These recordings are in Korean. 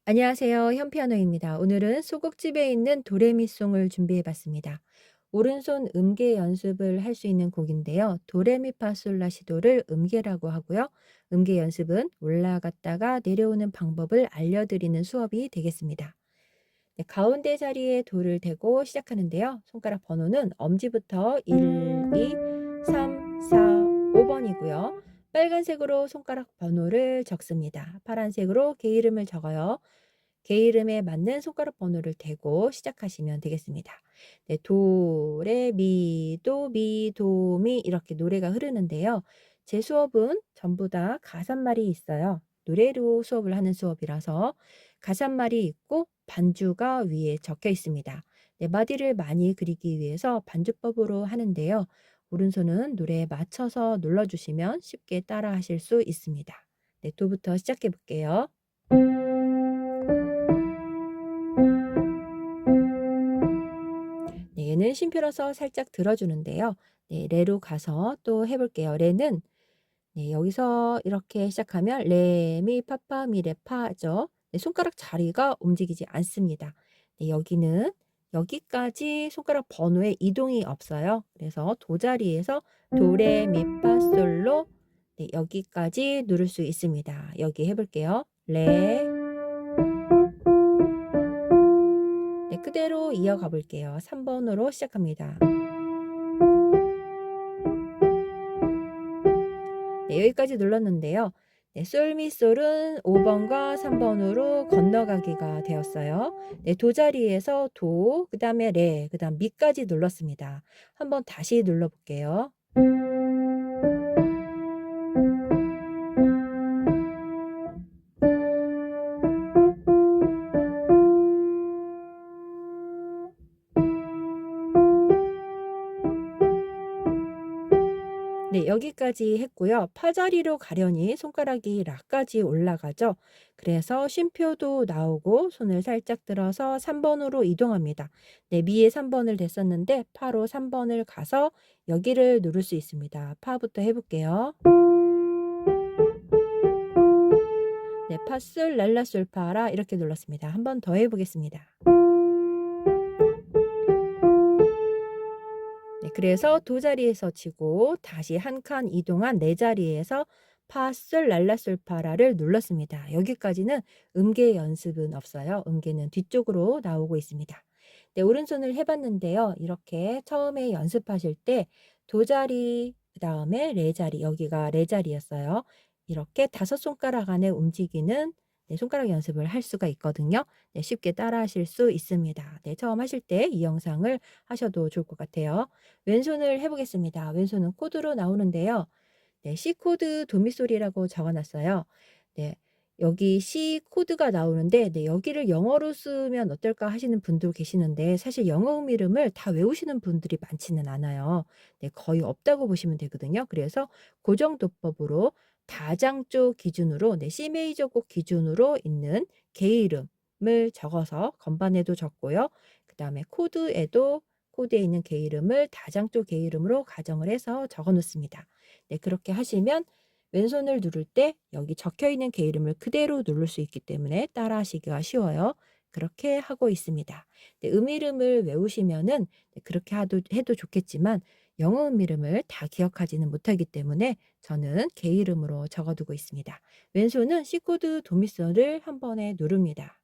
안녕하세요. 현피아노입니다. 오늘은 소곡집에 있는 도레미송을 준비해 봤습니다. 오른손 음계 연습을 할 수 있는 곡인데요. 도레미파솔라시도를 음계라고 하고요. 음계 연습은 올라갔다가 내려오는 방법을 알려드리는 수업이 되겠습니다. 네, 가운데 자리에 돌을 대고 시작하는데요. 손가락 번호는 엄지부터 1, 2, 3, 4, 5번이고요. 빨간색으로 손가락 번호를 적습니다. 파란색으로 개 이름을 적어요. 개 이름에 맞는 손가락 번호를 대고 시작하시면 되겠습니다. 네, 도, 레, 미, 도, 미, 도, 미 이렇게 노래가 흐르는데요. 제 수업은 전부 다 가사말이 있어요. 노래로 수업을 하는 수업이라서 가사말이 있고 반주가 위에 적혀 있습니다. 네, 마디를 많이 그리기 위해서 반주법으로 하는데요. 오른손은 노래에 맞춰서 눌러주시면 쉽게 따라 하실 수 있습니다. 네, 도부터 시작해 볼게요. 네, 얘는 쉼표로서 살짝 들어주는데요. 네, 레로 가서 또 해볼게요. 레는 네, 여기서 이렇게 시작하면 레, 미, 파파, 미, 레, 파죠. 네, 손가락 자리가 움직이지 않습니다. 네, 여기는 여기까지 손가락 번호에 이동이 없어요. 그래서 도 자리에서 도, 레, 미, 파, 솔로 네, 여기까지 누를 수 있습니다. 여기 해볼게요. 레, 네, 그대로 이어가 볼게요. 3번으로 시작합니다. 네, 여기까지 눌렀는데요. 네, 솔미솔은 5번과 3번으로 건너가기가 되었어요. 네, 도 자리에서 도, 그 다음에 레, 그 다음 미까지 눌렀습니다. 한번 다시 눌러볼게요. 네, 여기까지 했고요. 파 자리로 가려니 손가락이 라까지 올라가죠. 그래서 쉼표도 나오고 손을 살짝 들어서 3번으로 이동합니다. 네, 미에 3번을 댔었는데 파로 3번을 가서 여기를 누를 수 있습니다. 파부터 해볼게요. 네, 파솔 랄라솔 파라 이렇게 눌렀습니다. 한 번 더 해보겠습니다. 네, 그래서 도 자리에서 치고 다시 한 칸 이동한 네 자리에서 파솔 랄라솔 파라를 눌렀습니다. 여기까지는 음계 연습은 없어요. 음계는 뒤쪽으로 나오고 있습니다. 네, 오른손을 해봤는데요. 이렇게 처음에 연습하실 때 도 자리, 그 다음에 레 자리, 여기가 레 자리였어요. 이렇게 다섯 손가락 안에 움직이는 네, 손가락 연습을 할 수가 있거든요. 네, 쉽게 따라 하실 수 있습니다. 네, 처음 하실 때 이 영상을 하셔도 좋을 것 같아요. 왼손을 해보겠습니다. 왼손은 코드로 나오는데요. 네, C 코드 도미솔이라고 적어놨어요. 네, 여기 C 코드가 나오는데 네, 여기를 영어로 쓰면 어떨까 하시는 분도 계시는데 사실 영어 이름을 다 외우시는 분들이 많지는 않아요. 네, 거의 없다고 보시면 되거든요. 그래서 고정도법으로 다장조 기준으로 네, C 메이저 곡 기준으로 있는 개 이름을 적어서 건반에도 적고요. 그 다음에 코드에도 코드에 있는 개 이름을 다장조 개 이름으로 가정을 해서 적어 놓습니다. 네, 그렇게 하시면 왼손을 누를 때 여기 적혀 있는 개 이름을 그대로 누를 수 있기 때문에 따라 하시기가 쉬워요. 그렇게 하고 있습니다. 네, 이름을 외우시면은 네, 그렇게 해도 좋겠지만 영어 이름을 다 기억하지는 못하기 때문에 저는 개 이름으로 적어두고 있습니다. 왼손은 C 코드 도미솔을 한 번에 누릅니다.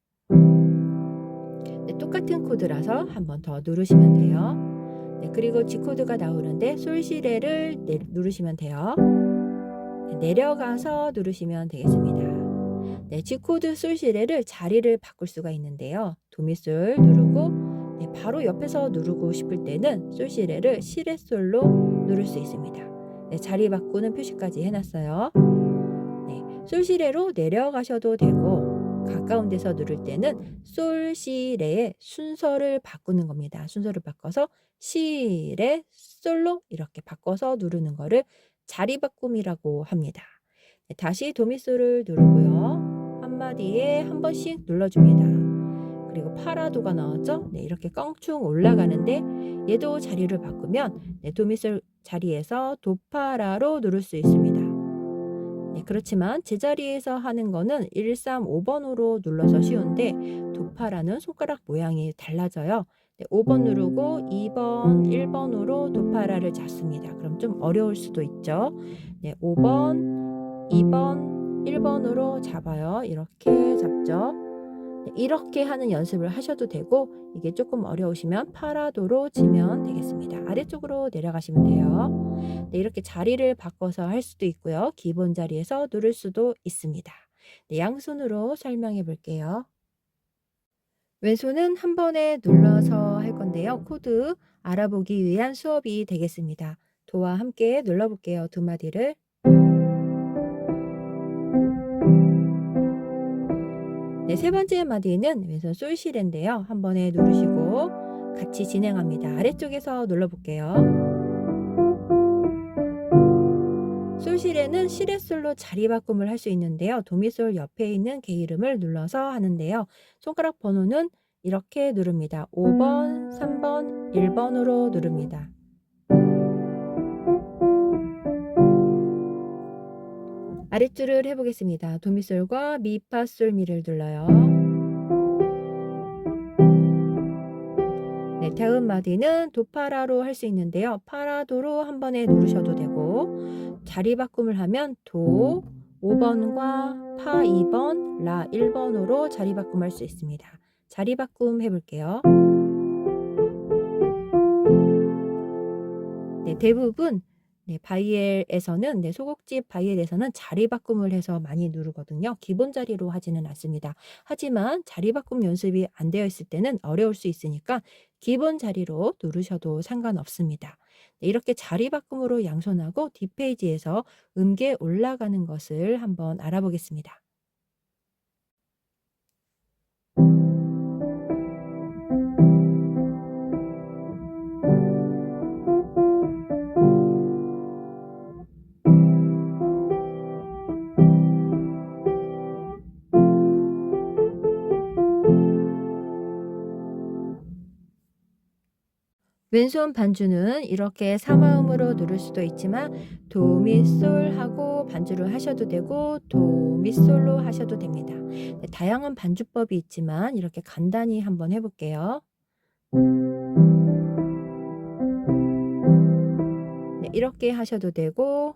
네, 똑같은 코드라서 한 번 더 누르시면 돼요. 네, 그리고 G 코드가 나오는데 솔시레를 누르시면 돼요. 네, 내려가서 누르시면 되겠습니다. 네, G 코드 솔시레를 자리를 바꿀 수가 있는데요. 도미솔 누르고 네, 바로 옆에서 누르고 싶을 때는 솔시레를 시레솔로 누를 수 있습니다. 네, 자리 바꾸는 표시까지 해놨어요. 네, 솔시레로 내려가셔도 되고 가까운 데서 누를 때는 솔시레의 순서를 바꾸는 겁니다. 순서를 바꿔서 시레 솔로 이렇게 바꿔서 누르는 거를 자리 바꿈이라고 합니다. 네, 다시 도미솔을 누르고요. 한마디에 한 번씩 눌러줍니다. 그리고 파라도가 나왔죠? 네, 이렇게 껑충 올라가는데 얘도 자리를 바꾸면 네, 도미솔 자리에서 도파라로 누를 수 있습니다. 네, 그렇지만 제자리에서 하는 거는 1, 3, 5번으로 눌러서 쉬운데 도파라는 손가락 모양이 달라져요. 네, 5번 누르고 2번, 1번으로 도파라를 잡습니다. 그럼 좀 어려울 수도 있죠. 네, 5번, 2번, 1번으로 잡아요. 이렇게 잡죠. 네, 이렇게 하는 연습을 하셔도 되고 이게 조금 어려우시면 파라도로 치면 되겠습니다. 아래쪽으로 내려가시면 돼요. 네, 이렇게 자리를 바꿔서 할 수도 있고요. 기본 자리에서 누를 수도 있습니다. 네, 양손으로 설명해 볼게요. 왼손은 한 번에 눌러서 할 건데요. 코드 알아보기 위한 수업이 되겠습니다. 도와 함께 눌러볼게요. 두 마디를. 네, 세 번째 마디는 왼손 솔시레인데요. 한 번에 누르시고 같이 진행합니다. 아래쪽에서 눌러볼게요. 솔시레는 시레솔로 자리 바꿈을 할 수 있는데요. 도미솔 옆에 있는 게 이름을 눌러서 하는데요. 손가락 번호는 이렇게 누릅니다. 5번, 3번, 1번으로 누릅니다. 아랫줄을 해보겠습니다. 도미솔과 미파솔미를 눌러요. 네, 다음 마디는 도파라로 할 수 있는데요. 파라도로 한 번에 누르셔도 되고 자리 바꿈을 하면 도 5번과 파 2번, 라 1번으로 자리 바꿈할 수 있습니다. 자리 바꿈 해볼게요. 네, 대부분 바이엘에서는 소곡집 바이엘에서는 자리 바꿈을 해서 많이 누르거든요. 기본 자리로 하지는 않습니다. 하지만 자리 바꿈 연습이 안 되어 있을 때는 어려울 수 있으니까 기본 자리로 누르셔도 상관없습니다. 네, 이렇게 자리 바꿈으로 양손하고 뒷페이지에서 음계 올라가는 것을 한번 알아보겠습니다. 왼손 반주는 이렇게 3화음으로 누를 수도 있지만 도, 미, 솔 하고 반주를 하셔도 되고 도, 미, 솔로 하셔도 됩니다. 네, 다양한 반주법이 있지만 이렇게 간단히 한번 해볼게요. 네, 이렇게 하셔도 되고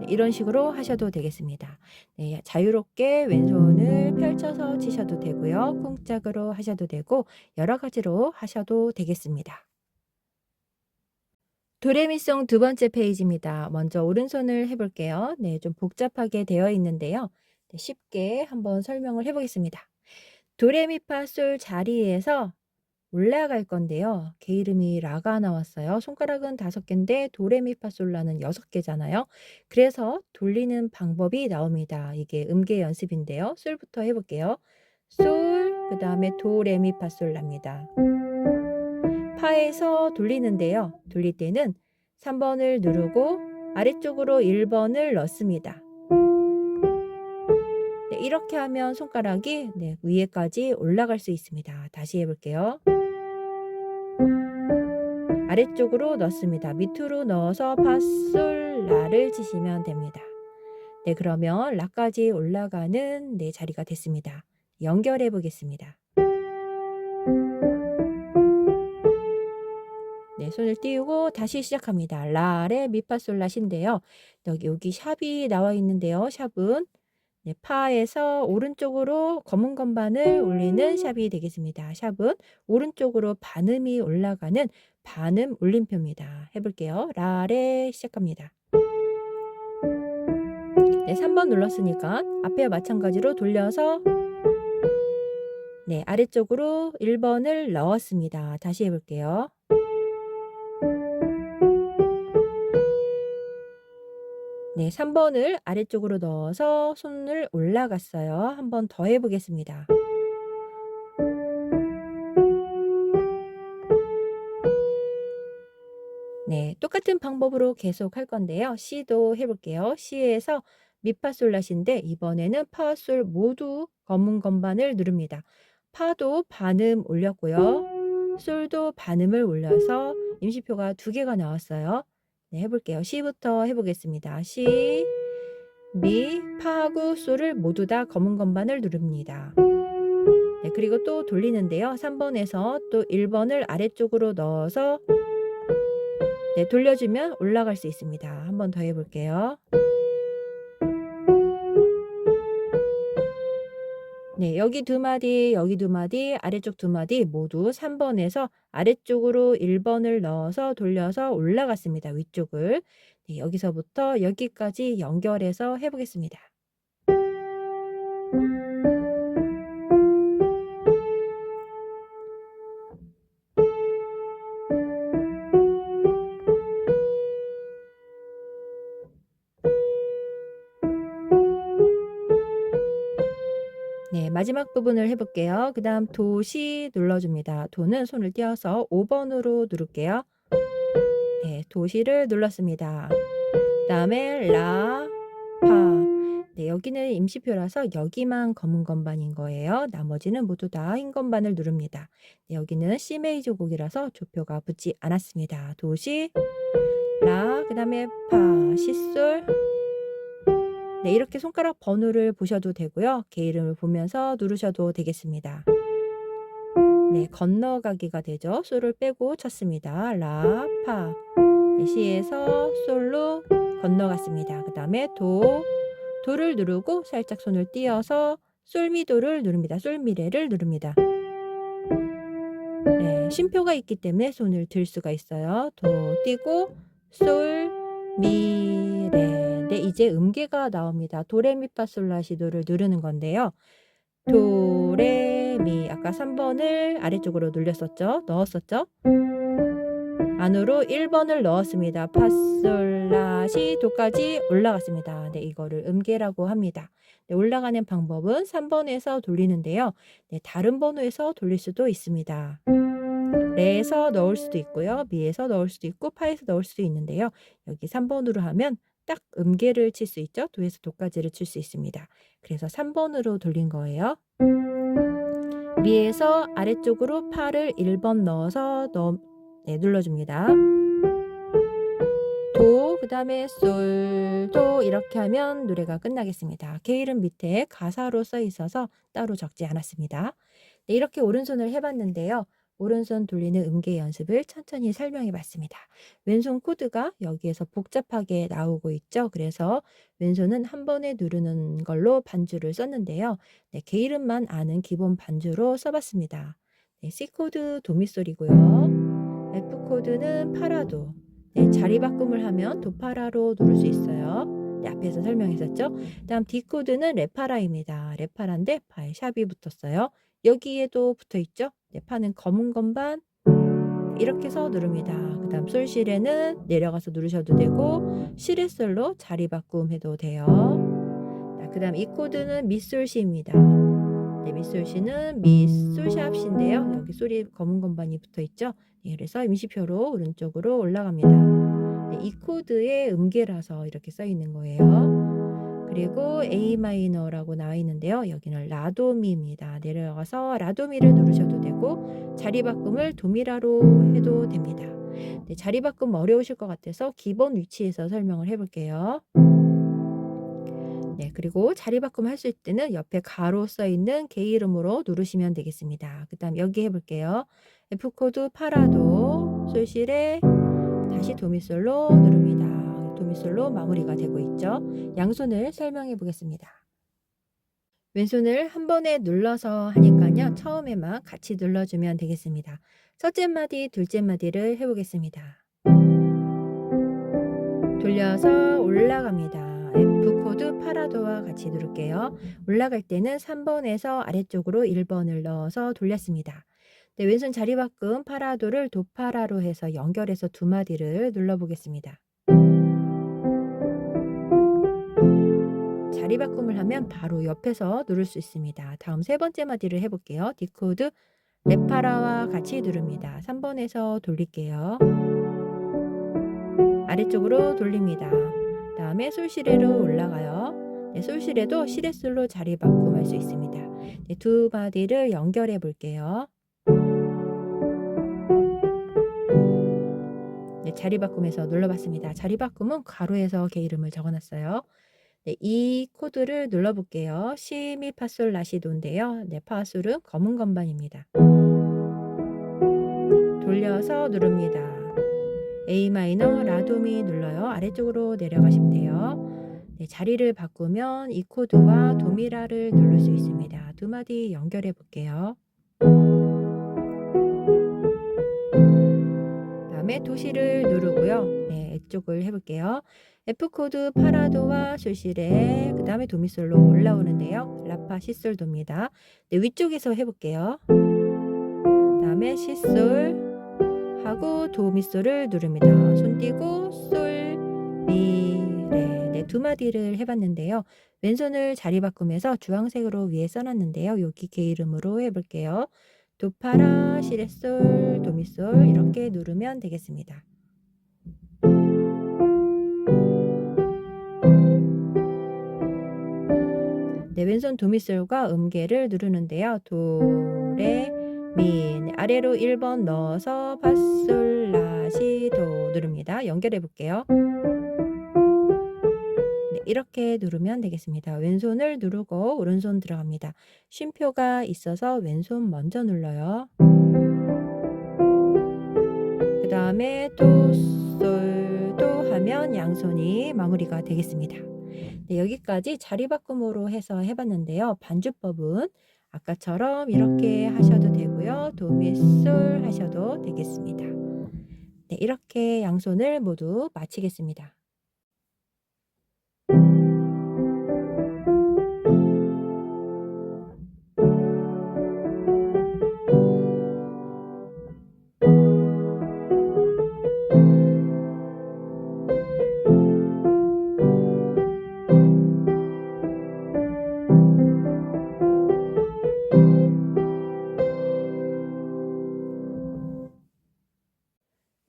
이런 식으로 하셔도 되겠습니다. 네, 자유롭게 왼손을 펼쳐서 치셔도 되고요. 쿵짝으로 하셔도 되고 여러 가지로 하셔도 되겠습니다. 도레미송 두 번째 페이지입니다. 먼저 오른손을 해볼게요. 네, 좀 복잡하게 되어 있는데요. 네, 쉽게 한번 설명을 해보겠습니다. 도레미파솔 자리에서 올라갈 건데요. 게 이름이 라가 나왔어요. 손가락은 5개인데 도레미파솔라는 6개잖아요. 그래서 돌리는 방법이 나옵니다. 이게 음계 연습인데요. 솔부터 해볼게요. 솔, 그 다음에 도레미파솔랍니다. 파에서 돌리는데요. 돌릴 때는 3번을 누르고 아래쪽으로 1번을 넣습니다. 네, 이렇게 하면 손가락이 위에까지 올라갈 수 있습니다. 다시 해볼게요. 아래쪽으로 넣습니다. 밑으로 넣어서 파, 솔, 라를 치시면 됩니다. 네, 그러면 라까지 올라가는 자리가 됐습니다. 연결해 보겠습니다. 네, 손을 띄우고 다시 시작합니다. 라, 레, 미, 파, 솔, 라신데요. 여기 샵이 나와 있는데요. 샵은 파에서 오른쪽으로 검은 건반을 올리는 샵이 되겠습니다. 샵은 오른쪽으로 반음이 올라가는 반음 울림표입니다. 해볼게요. 라레 시작합니다. 네, 3번 눌렀으니까 앞에와 마찬가지로 돌려서 아래쪽으로 1번을 넣었습니다. 다시 해볼게요. 네, 3번을 아래쪽으로 넣어서 손을 올라갔어요. 한 번 더 해보겠습니다. 네, 똑같은 방법으로 계속 할 건데요. C도 해볼게요. C에서 미파솔라시인데 이번에는 파솔 모두 검은 건반을 누릅니다. 파도 반음 올렸고요. 솔도 반음을 올려서 임시표가 2개가 나왔어요. 네, 해볼게요. 시부터 해보겠습니다. 시, 미, 파하고 솔을 모두 다 검은 건반을 누릅니다. 네, 그리고 또 돌리는데요. 3번에서 또 1번을 아래쪽으로 넣어서 네, 돌려주면 올라갈 수 있습니다. 한 번 더 해볼게요. 네, 여기 2마디, 여기 2마디, 아래쪽 2마디 모두 3번에서 아래쪽으로 1번을 넣어서 돌려서 올라갔습니다. 위쪽을. 네, 여기서부터 여기까지 연결해서 해보겠습니다. 네, 마지막 부분을 해볼게요. 그 다음 도시 눌러줍니다. 도는 손을 띄어서 5번으로 누를게요. 네, 도시를 눌렀습니다. 그 다음에 라, 파. 네, 여기는 임시표라서 여기만 검은 건반인 거예요. 나머지는 모두 다 흰 건반을 누릅니다. 네, 여기는 C 메이저 곡이라서 조표가 붙지 않았습니다. 도시, 라, 그 다음에 파, 시솔. 네, 이렇게 손가락 번호를 보셔도 되고요. 개 이름을 보면서 누르셔도 되겠습니다. 네, 건너가기가 되죠. 솔을 빼고 쳤습니다. 라, 파. 네, C에서 솔로 건너갔습니다. 그 다음에 도를 누르고 살짝 손을 띄어서 솔미도를 누릅니다. 솔미레를 누릅니다. 네, 쉼표가 있기 때문에 손을 들 수가 있어요. 도 띄고 솔, 미, 레. 네, 이제 음계가 나옵니다. 도레미파솔라시도를 누르는 건데요. 도레미, 아까 3번을 아래쪽으로 눌렸었죠. 넣었었죠. 안으로 1번을 넣었습니다. 파솔라시 도까지 올라갔습니다. 네, 이거를 음계라고 합니다. 네, 올라가는 방법은 3번에서 돌리는데요. 네, 다른 번호에서 돌릴 수도 있습니다. 레에서 넣을 수도 있고요. 미에서 넣을 수도 있고 파에서 넣을 수도 있는데요. 여기 3번으로 하면 딱 음계를 칠 수 있죠. 도에서 도까지를 칠 수 있습니다. 그래서 3번으로 돌린 거예요. 미에서 아래쪽으로 파를 1번 넣어서 네, 눌러줍니다. 도, 그 다음에 솔, 도 이렇게 하면 노래가 끝나겠습니다. 개 이름 밑에 가사로 써 있어서 따로 적지 않았습니다. 네, 이렇게 오른손을 해봤는데요. 오른손 돌리는 음계 연습을 천천히 설명해 봤습니다. 왼손 코드가 여기에서 복잡하게 나오고 있죠. 그래서 왼손은 한 번에 누르는 걸로 반주를 썼는데요. 네, 개 이름만 아는 기본 반주로 써봤습니다. 네, C 코드 도미솔이고요. F 코드는 파라도. 네, 자리 바꿈을 하면 도파라로 누를 수 있어요. 네, 앞에서 설명했었죠. 다음 D 코드는 레파라입니다. 레파라인데 파에 샵이 붙었어요. 여기에도 붙어 있죠. 네, 파는 검은 건반 이렇게 해서 누릅니다. 그 다음 솔시레는 내려가서 누르셔도 되고 시레솔로 자리 바꿈해도 돼요. 그 다음 이 코드는 미솔시입니다. 네, 미솔시는 미솔샵시인데요. 여기 솔이 검은 건반이 붙어 있죠. 네, 그래서 임시표로 오른쪽으로 올라갑니다. 네, 이 코드의 음계라서 이렇게 써 있는 거예요. 그리고 A 마이너라고 나와 있는데요. 여기는 라도미입니다. 내려가서 라도미를 누르셔도 되고 자리 바꿈을 도미라로 해도 됩니다. 네, 자리 바꿈 어려우실 것 같아서 기본 위치에서 설명을 해볼게요. 네, 그리고 자리 바꿈 하실 때는 옆에 가로 써 있는 개 이름으로 누르시면 되겠습니다. 그 다음 여기 해볼게요. F 코드 파라도 솔시레 다시 도미솔로 누릅니다. 도미솔로 마무리가 되고 있죠. 양손을 설명해 보겠습니다. 왼손을 한 번에 눌러서 하니까요. 처음에만 같이 눌러주면 되겠습니다. 첫째 마디, 둘째 마디를 해보겠습니다. 돌려서 올라갑니다. F 코드 파라도와 같이 누를게요. 올라갈 때는 3번에서 아래쪽으로 1번을 넣어서 돌렸습니다. 네, 왼손 자리 바꿈 파라도를 도파라로 해서 연결해서 2마디를 눌러보겠습니다. 자리 바꿈을 하면 바로 옆에서 누를 수 있습니다. 다음 세 번째 마디를 해볼게요. D 코드 레파라와 같이 누릅니다. 3번에서 돌릴게요. 아래쪽으로 돌립니다. 다음에 솔시레로 올라가요. 네, 솔시레도 시레솔로 자리 바꿈할 수 있습니다. 네, 2마디를 연결해 볼게요. 자리 바꿈에서 눌러봤습니다. 자리 바꿈은 가로에서 개 이름을 적어놨어요. 네, 이 코드를 눌러볼게요. 시미 파솔 라시도인데요. 네, 파솔은 검은 건반입니다. 돌려서 누릅니다. A 마이너 라도미 눌러요. 아래쪽으로 내려가시면 돼요. 네, 자리를 바꾸면 이 코드와 도미라를 누를 수 있습니다. 두 마디 연결해 볼게요. 다음에 도시를 누르고요. 네, 이쪽을 해볼게요. F코드 파라도와 솔시레, 그 다음에 도미솔로 올라오는데요. 라파 시솔도입니다. 네, 위쪽에서 해볼게요. 다음에 시솔 하고 도미솔을 누릅니다. 손 띄고 솔, 미, 레. 네, 두 마디를 해봤는데요. 왼손을 자리 바꾸면서 주황색으로 위에 써놨는데요. 여기 개 이름으로 해볼게요. 도파라, 시레솔, 도미솔 이렇게 누르면 되겠습니다. 네, 왼손 도미솔과 음계를 누르는데요. 도, 레, 미. 네, 아래로 1번 넣어서 파솔, 라, 시, 도 누릅니다. 연결해 볼게요. 네, 이렇게 누르면 되겠습니다. 왼손을 누르고 오른손 들어갑니다. 쉼표가 있어서 왼손 먼저 눌러요. 그 다음에 도, 솔, 도 하면 양손이 마무리가 되겠습니다. 네, 여기까지 자리 바꿈으로 해서 해봤는데요. 반주법은 아까처럼 이렇게 하셔도 되고요. 도미솔 하셔도 되겠습니다. 네, 이렇게 양손을 모두 마치겠습니다.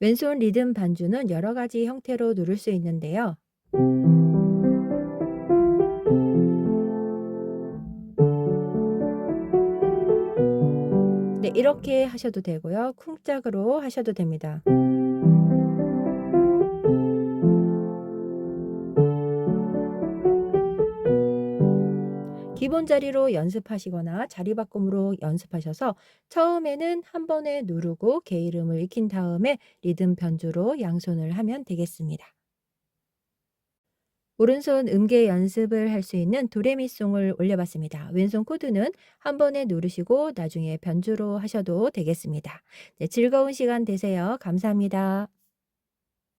왼손 리듬 반주는 여러 가지 형태로 누를 수 있는데요. 네, 이렇게 하셔도 되고요. 쿵짝으로 하셔도 됩니다. 기본 자리로 연습하시거나 자리 바꿈으로 연습하셔서 처음에는 한 번에 누르고 개 이름을 익힌 다음에 리듬 변주로 양손을 하면 되겠습니다. 오른손 음계 연습을 할 수 있는 도레미송을 올려봤습니다. 왼손 코드는 한 번에 누르시고 나중에 변주로 하셔도 되겠습니다. 네, 즐거운 시간 되세요. 감사합니다.